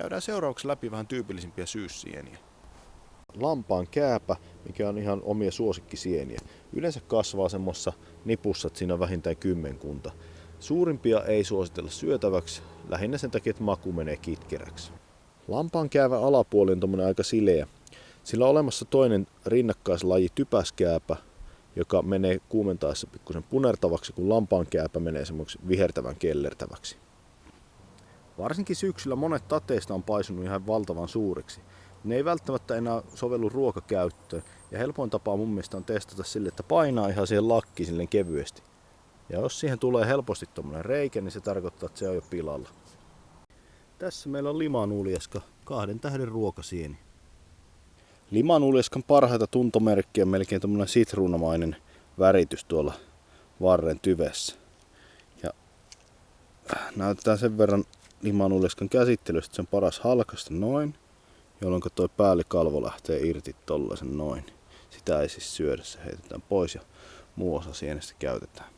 Käydään seuraavaksi läpi vähän tyypillisimpiä syyssieniä. Lampaan kääpä, mikä on ihan omia suosikkisieniä. Yleensä kasvaa semmoissa nipussa, että siinä on vähintään kymmenkunta. Suurimpia ei suositella syötäväksi, lähinnä sen takia, että maku menee kitkeräksi. Lampaan käävän alapuoli on tommonen aika sileä. Sillä on olemassa toinen rinnakkaislaji typäskääpä, joka menee kuumentaessa pikkusen punertavaksi, kun lampaan kääpä menee semmoiksi vihertävän kellertäväksi. Varsinkin syksyllä monet tateista on paisunut ihan valtavan suuriksi. Ne ei välttämättä enää sovellu ruokakäyttöön, ja helpoin tapa mun mielestä on testata sille, että painaa ihan siihen lakkiin silleen kevyesti. Ja jos siihen tulee helposti tommonen reikä, niin se tarkoittaa, että se on jo pilalla. Tässä meillä on limanuljaska, 2 tähden ruokasieni. Limanuljaskan parhaita tuntomerkkejä on melkein tommonen sitruunamainen väritys tuolla varren tyvessä. Ja näytetään sen verran limanuljaskan käsittelystä, sen paras halkaista noin, jolloin toi päällikalvo lähtee irti tollasen noin. Sitä ei siis syödä, se heitetään pois ja muu osa sienestä käytetään.